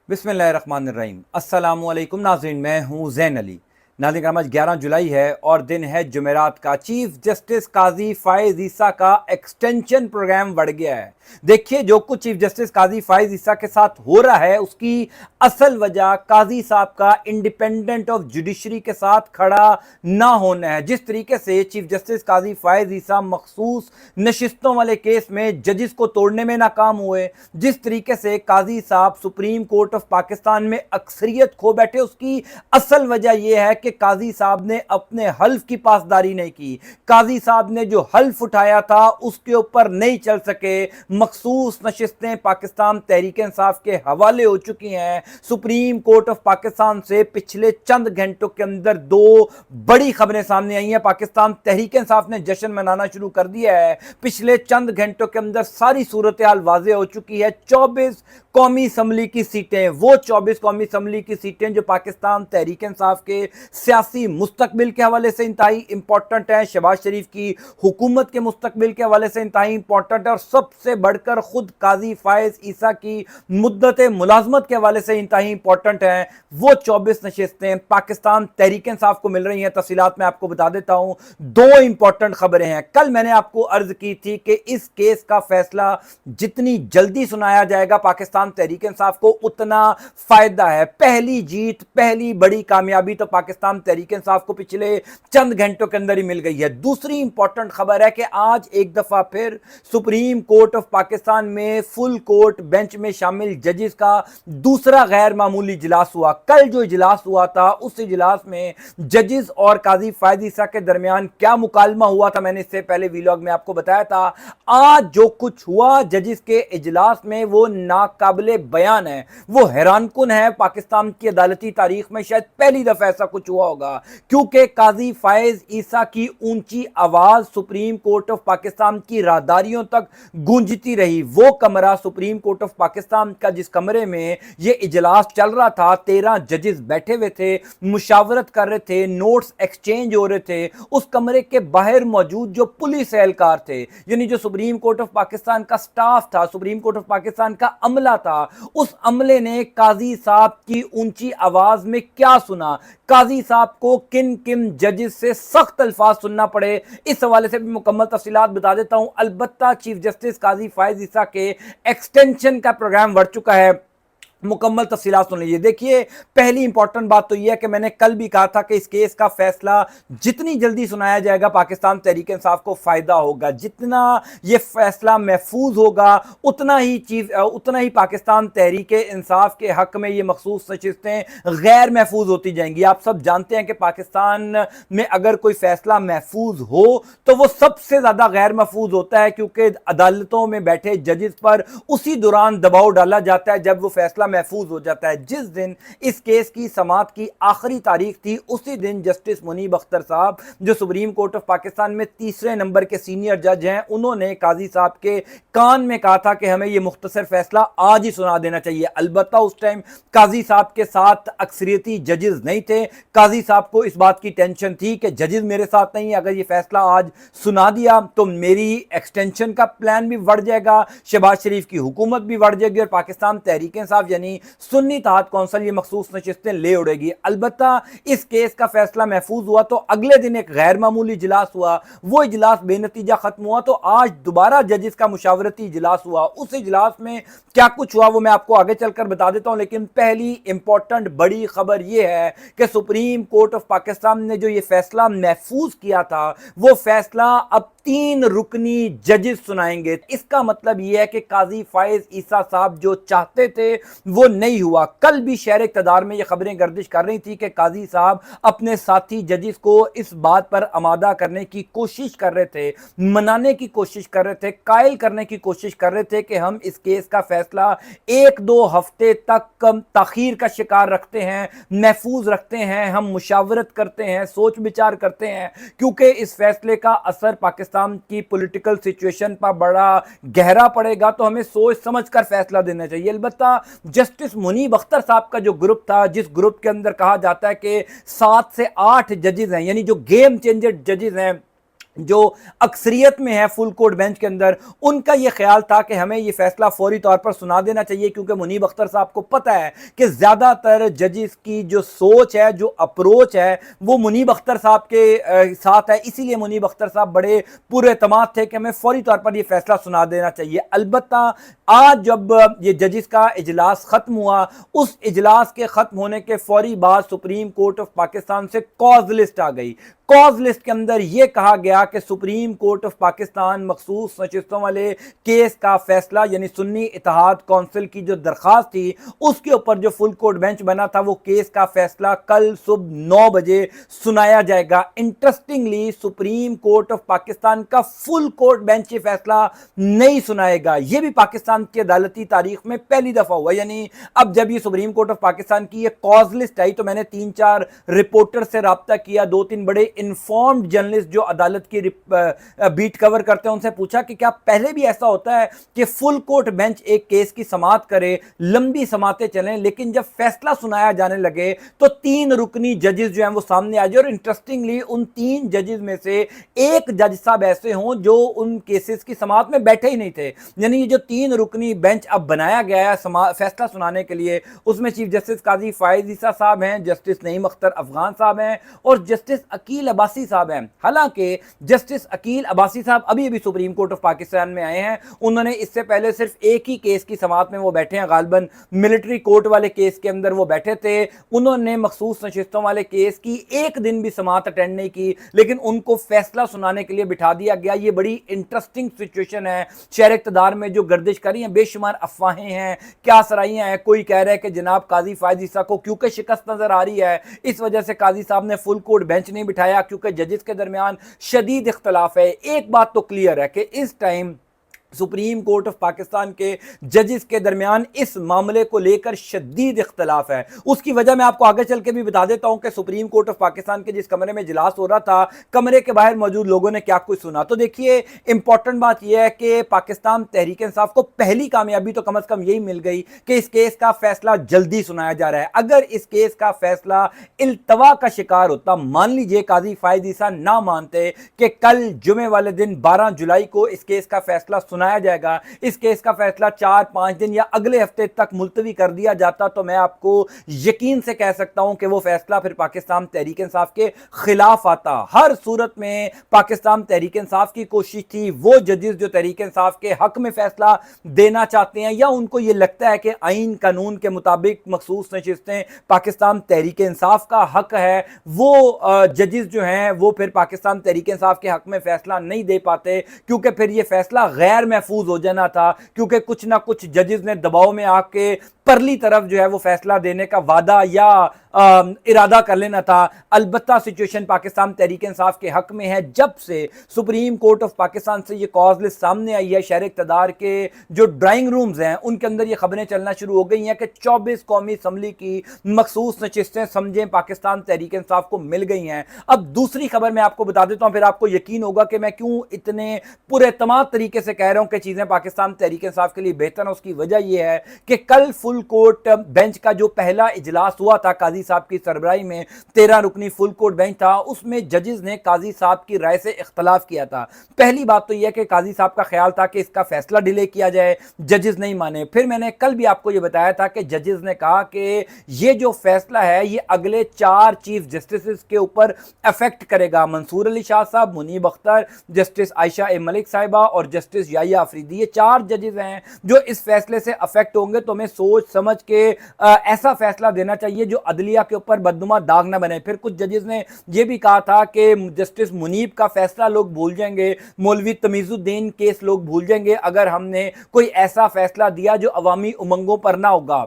बिस्मिल्लाहिर्रहमानिर्रहीम। अस्सलामुअलैकुम नाज़रीन, मैं हूँ ज़ैन अली। नाज़रीन, आज 11 जुलाई है और दिन है जुमेरात का। चीफ जस्टिस काजी फ़ाइज़ ईसा का एक्सटेंशन प्रोग्राम बढ़ गया है। देखिए, जो कुछ चीफ जस्टिस काजी फ़ाइज़ ईसा के साथ हो रहा है उसकी असल वजह काजी साहब का इंडिपेंडेंट ऑफ जुडिशरी के साथ खड़ा ना होना है। जिस तरीके से चीफ जस्टिस काजी फ़ाइज़ ईसा मखसूस नशिस्तों वाले केस में जजिस को तोड़ने में नाकाम हुए, जिस तरीके से काजी साहब सुप्रीम कोर्ट ऑफ पाकिस्तान में अक्सरियत खो बैठे, उसकी असल वजह यह है कि काजी साहब ने अपने हल्फ की पासदारी नहीं की। काजी साहब ने जो हल्फ उठाया था उसके ऊपर नहीं चल सके। मखसूस नशिस्तें पाकिस्तान तहरीक इंसाफ के हवाले हो चुकी हैं। सुप्रीम कोर्ट ऑफ पाकिस्तान से पिछले चंद घंटों के अंदर दो बड़ी खबरें सामने आई हैं। पाकिस्तान तहरीक इंसाफ ने जश्न मनाना शुरू कर दिया है। पिछले चंद घंटों के अंदर सारी सूरत हाल वाज़े हो चुकी है। 24 कौमी असम्बली की सीटें, वो 24 कौमी असम्बली की सीटें जो पाकिस्तान तहरीक इंसाफ के सियासी मुस्तकबिल के हवाले से इंतहाई इंपॉर्टेंट है, शहबाज शरीफ की हुकूमत के मुस्तकबिल के हवाले से इंतहाई इंपॉर्टेंट है, और सबसे बढ़कर खुद काजी फ़ाइज़ ईसा की मुद्दत मुलाजमत के हवाले से इंतहाई इंपॉर्टेंट है। वो 24 नशिस्तें पाकिस्तान तहरीक इंसाफ को मिल रही हैं। तफसीलात मैं आपको बता देता हूं। दो इंपॉर्टेंट खबरें हैं। कल मैंने आपको अर्ज की थी कि इस केस का फैसला जितनी जल्दी सुनाया जाएगा पाकिस्तान तहरीक इंसाफ को उतना फायदा है। पहली जीत, पहली बड़ी कामयाबी तो पाकिस्तान तहरीक इंसाफ को पिछले चंद घंटों के अंदर ही मिल गई है। दूसरी इंपॉर्टेंट खबर है कि आज एक दफा फिर सुप्रीम कोर्ट ऑफ पाकिस्तान में फुल कोर्ट बेंच में शामिल जजेस का दूसरा गैर मामूली इजलास हुआ। कल जो इजलास हुआ था उस इजलास में जजेस और काजी फ़ाइज़ ईसा के दरमियान क्या मुकालमा हुआ था, मैंने इससे पहले वीलॉग में आपको बताया था। आज जो कुछ हुआ जजेस के इजलास में वो नाकाबिले बयान है, वो हैरानकुन है। पाकिस्तान की अदालती तारीख में शायद पहली दफा ऐसा कुछ हुआ होगा, क्योंकि काजी फ़ाइज़ ईसा की ऊंची आवाज सुप्रीम कोर्ट ऑफ पाकिस्तान की राहदारियों तक गूंजती रही। वो कमरा सुप्रीम कोर्ट ऑफ पाकिस्तान का जिस कमरे में ये इजलास चल रहा था, 13 जजेस बैठे हुए थे, मुशावरत कर रहे थे, नोट्स एक्सचेंज हो रहे थे, उस कमरे के बाहर मौजूद जो पुलिस एहलकार थे, यानी जो सुप्रीम कोर्ट ऑफ पाकिस्तान का स्टाफ था, सुप्रीम कोर्ट ऑफ पाकिस्तान का अमला था, उस अमले ने काजी साहब की ऊंची आवाज में क्या सुना, काजी साहब को किन किन जजेस से सख्त अल्फाज सुनना पड़े, इस हवाले से भी मुकम्मल तफसीलात बता देता हूं। अलबत्ता चीफ जस्टिस काजी फ़ाइज़ ईसा के एक्सटेंशन का प्रोग्राम बढ़ चुका है। मुकम्मल तफसीलात सुन लीजिए। देखिए, पहली इंपॉर्टेंट बात तो यह है कि मैंने कल भी कहा था कि इस केस का फैसला जितनी जल्दी सुनाया जाएगा पाकिस्तान तहरीक इंसाफ को फायदा होगा। जितना यह फैसला महफूज होगा उतना ही पाकिस्तान तहरीक इंसाफ के हक में ये मखसूस नशिस्तें गैर महफूज होती जाएंगी। आप सब जानते हैं कि पाकिस्तान में अगर कोई फैसला महफूज हो तो वो सबसे ज्यादा गैर महफूज होता है, क्योंकि अदालतों में बैठे जजेस पर उसी दौरान दबाव डाला जाता है जब वो फैसला महफूज हो जाता है। जिस दिन इस केस की समाअत की आखिरी तारीख थी उसी दिन जस्टिस मुनीब अख्तर साहब, जो सुप्रीम कोर्ट ऑफ पाकिस्तान में तीसरे नंबर के सीनियर जज हैं, उन्होंने काजी साहब के कान में कहा था कि हमें यह मुख्तसर फैसला आज ही सुना देना चाहिए। अलबत्ता उस टाइम काजी साहब के साथ अक्सरियती जजेस नहीं थे। काजी साहब को इस बात की टेंशन थी कि जजेस मेरे साथ नहीं, अगर यह फैसला आज सुना दिया तो मेरी एक्सटेंशन का प्लान भी बढ़ जाएगा, शहबाज शरीफ की हुकूमत भी बढ़ जाएगी और पाकिस्तान तहरीक इंसाफ यानी सुन्नी तहत कौंसिल ये मखसूस नशिस्तें ले उड़ेगी। अलबत्ता इस केस का फैसला महफूज हुआ तो अगले दिन एक गैर मामूली इजलास हुआ। वो इजलास बेनतीजा खत्म हुआ तो आज दोबारा जजेस का मुशावरती इजलास हुआ। उस इजलास में क्या कुछ हुआ वो मैं आपको आगे चलकर बता देता हूं, लेकिन पहली इंपॉर्टेंट बड़ी खबर यह है कि सुप्रीम कोर्ट ऑफ पाकिस्तान ने जो ये फैसला महफूज किया था वो फैसला अब 3 रुकनी जजेस सुनाएंगे। इसका मतलब यह है कि काजी फ़ाइज़ ईसा साहब जो चाहते थे वो नहीं हुआ। कल भी शहर इक़्तिदार में ये खबरें गर्दिश कर रही थी कि काजी साहब अपने साथी जजेस को इस बात पर आमादा करने की कोशिश कर रहे थे, मनाने की कोशिश कर रहे थे, कायल करने की कोशिश कर रहे थे कि हम इस केस का फैसला 1-2 हफ्ते तक ताखीर का शिकार रखते हैं, महफूज रखते हैं, हम मुशावरत करते हैं, सोच विचार करते हैं, क्योंकि इस फैसले का असर पाकिस्तान की पॉलिटिकल सिचुएशन पर बड़ा गहरा पड़ेगा, तो हमें सोच समझ कर फैसला देना चाहिए। अलबत्ता जस्टिस मुनीब अख्तर साहब का जो ग्रुप था, जिस ग्रुप के अंदर कहा जाता है कि 7 से 8 जजेस हैं, यानी जो गेम चेंजर जजेस हैं, जो अक्सरियत में है फुल कोर्ट बेंच के अंदर, उनका ये ख्याल था कि हमें ये फैसला फौरी तौर पर सुना देना चाहिए, क्योंकि मुनीब अख्तर साहब को पता है कि ज़्यादातर जजेस की जो सोच है, जो अप्रोच है, वो मुनीब अख्तर साहब के साथ है। इसीलिए मुनीब अख्तर साहब बड़े पुरएतमाद थे कि हमें फौरी तौर पर यह फैसला सुना देना चाहिए। अलबत्ता आज जब ये जजेस का इजलास ख़त्म हुआ, उस इजलास के ख़त्म होने के फौरी बाद सुप्रीम कोर्ट ऑफ पाकिस्तान से कॉज लिस्ट आ गई। कॉज लिस्ट के अंदर यह कहा गया कि सुप्रीम कोर्ट ऑफ पाकिस्तान मखसूस नशिस्तों वाले केस का फैसला, यानी सुन्नी इत्तेहाद काउंसिल की जो दरखास्त थी उसके ऊपर जो फुल कोर्ट बेंच बना था, वो केस का फैसला कल सुबह 9 बजे सुनाया जाएगा। Interestingly supreme court of Pakistan का फुल कोर्ट बेंच ये फैसला नहीं सुनाएगा। यह भी पाकिस्तान की अदालती तारीख में पहली दफा हुआ। यानी अब जब ये सुप्रीम कोर्ट ऑफ पाकिस्तान की ये कॉज लिस्ट आई तो मैंने 3-4 रिपोर्टर से राब्ता किया, 2-3 बड़े इन्फॉर्म्ड जर्नलिस्ट जो अदालत की बीट कवर करते हैं, उनसे पूछा कि क्या पहले भी ऐसा होता है कि फुल कोर्ट बेंच एक केस की समाअत करे, लंबी समातें चलें, लेकिन जब फैसला सुनाया जाने लगे तो 3 रुकनी जजेस जो हैं वो सामने आ जाए। और इंटरेस्टिंगली उन 3 जजेस में से एक जज साहब ऐसे हों जो उन केसेस की समाअत में बैठे ही नहीं थे। यानी ये जो 3 रुकनी बेंच अब बनाया गया है फैसला सुनाने के लिए, उसमें चीफ जस्टिस काजी फायज ईसा साहब हैं, जस्टिस नईम अख्तर अफगान साहब हैं और जस्टिस अकील अब्बासी साहब हैं। हालांकि जस्टिस अकील अब्बासी साहब अभी अभी सुप्रीम कोर्ट ऑफ पाकिस्तान में आए हैं। उन्होंने इससे पहले सिर्फ एक ही केस की समाअत में वो बैठे हैं, गालिबन मिलिट्री कोर्ट वाले केस के अंदर वो बैठे थे। उन्होंने मखसूस नशिस्तों वाले केस की एक दिन भी समाअत अटेंड नहीं की, लेकिन उनको फैसला सुनाने के लिए बिठा दिया गया। ये बड़ी इंटरेस्टिंग सिचुएशन है। शहर इक़्तिदार में जो गर्दिश करी हैं, बेशुमार अफवाहें हैं, क्या सराइयां हैं। कोई कह रहा है कि जनाब काजी फायज ईसा को क्योंकि शिकस्त नजर आ रही है, इस वजह से काजी साहब ने फुल कोर्ट बेंच नहीं बिठाया, क्योंकि जजेस के दरमियान शदीद इख्तलाफ है। एक बात तो क्लियर है कि इस time supreme court of Pakistan के जजेस के दरमियान इस मामले को लेकर शदीद इख्तलाफ है। उसकी वजह मैं आपको आगे चल के भी बता देता हूं कि सुप्रीम कोर्ट ऑफ पाकिस्तान के जिस कमरे में इजलास हो रहा था, कमरे के बाहर मौजूद लोगों ने क्या कुछ सुना। तो देखिए, इंपॉर्टेंट बात यह है कि पाकिस्तान तहरीक इंसाफ को पहली कामयाबी तो कम अज कम यही मिल गई कि इस केस का फैसला जल्दी सुनाया जा रहा है। अगर इस केस का फैसला इल्तवा का शिकार होता, मान लीजिए काजी फायज ईसा ना मानते कि कल जुमे वाले दिन 12 जुलाई को इस केस का फैसला सुनाया जाएगा, इस केस का फैसला 4-5 दिन या अगले हफ्ते तक मुलतवी कर दिया जाता, तो मैं आपको यकीन से कह सकता हूं कि वो फैसला फिर पाकिस्तान तहरीक इंसाफ के खिलाफ आता। हर सूरत में पाकिस्तान तहरीक इंसाफ की कोशिश थी, वो जजेस जो तहरीक इंसाफ के हक में फैसला देना चाहते हैं या उनको ये लगता है कि आइन कानून के मुताबिक मखसूस नशिस्तें पाकिस्तान तहरीक इंसाफ का हक है, वो जजेस जो हैं वो फिर पाकिस्तान तहरीक इंसाफ के हक में फैसला नहीं दे पाते, क्योंकि फिर ये फैसला गैर महफूज हो जाना था, क्योंकि कुछ ना कुछ जजेस ने दबाव में आके परली तरफ जो है वो फैसला देने का वादा या इरादा कर लेना था। अलबत्ता सिचुएशन पाकिस्तान तहरीक इंसाफ के हक में है। जब से सुप्रीम कोर्ट ऑफ पाकिस्तान से ये कॉज लिस्ट सामने आई है, शहर इक़्तिदार के जो ड्राइंग रूम्स हैं उनके अंदर ये खबरें चलना शुरू हो गई हैं कि 24 कौमी असम्बली की मखसूस नशिस्तें समझें पाकिस्तान तहरीक इंसाफ को मिल गई हैं। अब दूसरी खबर मैं आपको बता देता हूं, फिर आपको यकीन होगा कि मैं क्यों इतने पुरएतमाद तरीके से कह रहा हूं कि चीजें पाकिस्तान तहरीक इंसाफ के लिए बेहतर है। उसकी वजह यह है कि कल फुल कोर्ट बेंच का जो पहला इजलास हुआ था काजी साहब की सरबराही में, 13 रुकनी फुल कोर्ट बेंच था, उसमें जजेस ने काजी साहब की राय से इख्तलाफ किया था। पहली बात तो यह कि काजी साहब का ख्याल था कि इसका फैसला डिले किया जाए, जजेस नहीं माने। फिर मैंने कल भी आपको यह बताया था कि जजेस ने कहा कि यह जो फैसला है ये अगले 4 चीफ जस्टिस के ऊपर अफेक्ट करेगा। मंसूर अली शाह साहब, मुनीब अख्तर, जस्टिस आयशा ए मलिक साहिबा और जस्टिस याहिया अफरीदी, ये 4 जजेस हैं जो इस फैसले से अफेक्ट होंगे। तो हमें सोच समझ के ऐसा फैसला देना चाहिए जो अदलिया के ऊपर बदनुमा दाग न बने। फिर कुछ जजेस ने यह भी कहा था कि जस्टिस मुनीब का फैसला लोग भूल जाएंगे, मौलवी तमीजुद्दीन केस लोग भूल जाएंगे अगर हमने कोई ऐसा फैसला दिया जो अवामी उमंगों पर ना होगा।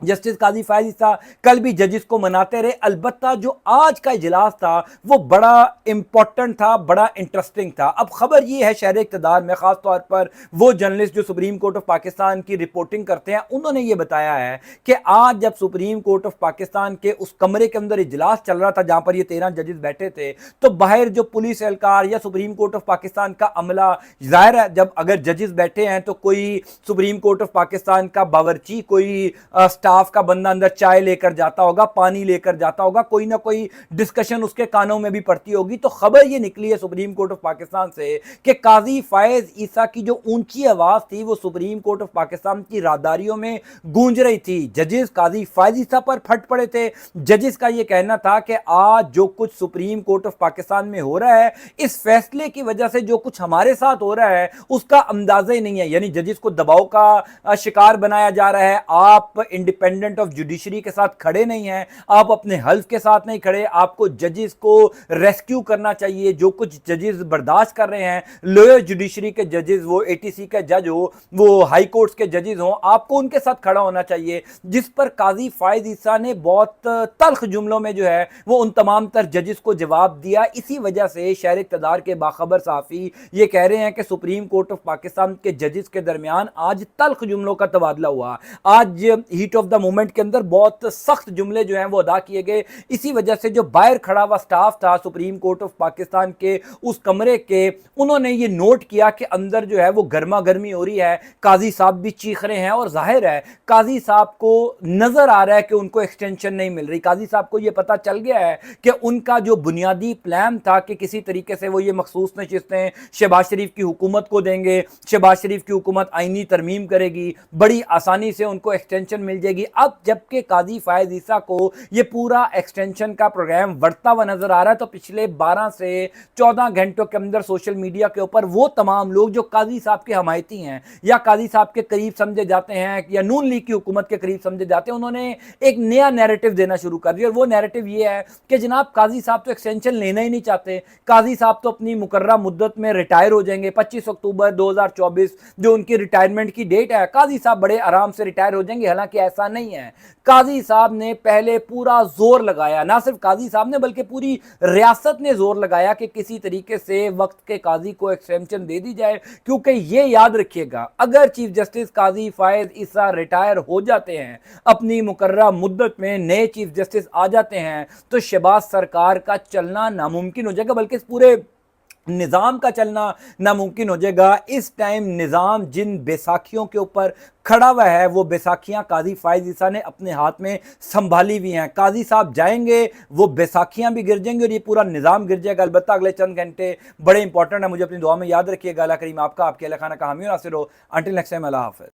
जस्टिस काजी फायज ईसा कल भी जजेस को मनाते रहे। अलबत्ता जो आज का इजलास था वो बड़ा इंपॉर्टेंट था, बड़ा इंटरेस्टिंग था। अब खबर ये है, शहर इक़्तिदार में खास तौर पर वो जर्नलिस्ट जो सुप्रीम कोर्ट ऑफ पाकिस्तान की रिपोर्टिंग करते हैं, उन्होंने ये बताया है कि आज जब सुप्रीम कोर्ट ऑफ पाकिस्तान के उस कमरे के अंदर इजलास चल रहा था जहां पर ये 13 जजेस बैठे थे, तो बाहर जो पुलिस एहलकार या सुप्रीम कोर्ट ऑफ पाकिस्तान का अमला, जाहिर है जब अगर जजेस बैठे हैं तो कोई सुप्रीम कोर्ट ऑफ पाकिस्तान का बावर्ची, कोई स्टाफ का बंदा अंदर चाय लेकर जाता होगा, पानी लेकर जाता होगा, कोई ना कोई डिस्कशन उसके कानों में भी पड़ती होगी। तो खबर ये निकली है सुप्रीम कोर्ट ऑफ पाकिस्तान से कि काजी फायज ईसा की जो ऊंची आवाज थी वो सुप्रीम कोर्ट ऑफ पाकिस्तान की राहदारियों में गूंज रही थी। जजेस काजी फायज ईसा पर फट पड़े थे। जजेस का यह कहना था कि आज जो कुछ सुप्रीम कोर्ट ऑफ पाकिस्तान में हो रहा है, इस फैसले की वजह से जो कुछ हमारे साथ हो रहा है उसका अंदाजा ही नहीं है। यानी जजेस को दबाव का शिकार बनाया जा रहा है। आप इंडिपेंडेंट ऑफ जुडिशरी के साथ खड़े नहीं हैं, आप अपने हल्फ के साथ नहीं खड़े। आपको जजेस को रेस्क्यू करना चाहिए। जो कुछ जजेस बर्दाश्त कर रहे हैं, लोअर जुडिशरी के जजेस, वो एटीसी के जज हो, वो हाई कोर्ट्स के जजेस हो, आपको उनके साथ खड़ा होना चाहिए। जिस पर काजी फायज ईसा ने बहुत तल्ख जुमलों में जो है वो उन तमाम तर जजेस को जवाब दिया। इसी वजह से शहर इक़्तिदार के बाखबर सहाफ़ी ये कह रहे हैं कि सुप्रीम कोर्ट ऑफ पाकिस्तान के जजेस के दरमियान आज तल्ख जुमलों का तबादला हुआ। आज हीट ऑफ द मोमेंट के अंदर बहुत सख्त जुमले जो हैं वो अदा किए गए। इसी वजह से जो बाहर खड़ा हुआ स्टाफ था सुप्रीम कोर्ट ऑफ पाकिस्तान के उस कमरे के, उन्होंने ये नोट किया कि अंदर जो है वो गर्मा गर्मी हो रही है, काजी साहब भी चीख रहे हैं और जाहिर है काजी साहब को नजर आ रहा है कि उनको एक्सटेंशन नहीं मिल रही। काजी साहब को ये पता चल गया है कि उनका जो बुनियादी प्लान था कि किसी तरीके से वो ये मखसूस नशिस्तें शहबाज शरीफ की हुकूमत को देंगे, शहबाज शरीफ की हुकूमत आईनी तरमीम करेगी, बड़ी आसानी से उनको एक्सटेंशन मिल जाएगी। अब जबकि काजी फायज ईसा को ये पूरा एक्सटेंशन का प्रोग्राम बढ़ता हुआ नजर आ रहा है, तो पिछले 12 से 14 घंटों के अंदर सोशल मीडिया के ऊपर वो तमाम लोग जो काजी साहब के हमायती हैं या काजी साहब के करीब समझे जाते हैं या नून लीग की हुकूमत के करीब समझे जाते हैं, उन्होंने एक नया नैरेटिव देना शुरू कर दिया। और वो नैरेटिव ये है कि जनाब काजी साहब तो एक्सटेंशन लेना ही नहीं चाहते, काजी साहब तो अपनी मुकर्रर मुद्दत में रिटायर हो जाएंगे। 25 अक्टूबर 2024 जो उनकी रिटायरमेंट की डेट है, काजी साहब बड़े आराम से रिटायर हो जाएंगे। हालांकि ऐसा नहीं है। काजी साहब ने पहले पूरा जोर लगाया, ना सिर्फ काजी साहब ने बल्कि पूरी रियासत ने जोर लगाया कि किसी तरीके से वक्त के काजी को एक्सटेंशन दे दी जाए। क्योंकि ये याद रखिएगा, अगर चीफ जस्टिस काजी फायज ईसा रिटायर हो जाते हैं, अपनी मुकर्रर मुद्दत में नए चीफ जस्टिस आ जाते हैं, तो शहबाज सरकार का चलना नामुमकिन हो जाएगा, बल्कि इस पूरे निज़ाम का चलना नामुमकिन हो जाएगा। इस टाइम निज़ाम जिन बैसाखियों के ऊपर खड़ा हुआ है, वो बैसाखियां काजी फायज ईसा ने अपने हाथ में संभाली हुई हैं। काजी साहब जाएंगे, वो बैसाखियां भी गिर जाएंगी और ये पूरा निज़ाम गिर जाएगा। अलबत्ता अगले चंद घंटे बड़े इंपॉर्टेंट है, मुझे अपनी दुआ में याद रखिएगा। अल्लाह करीम आपका, आपके अल्लाह खाना का हामी और नासिर हो। अंटिल नेक्स्ट टाइम, अल्लाह हाफ़िज़।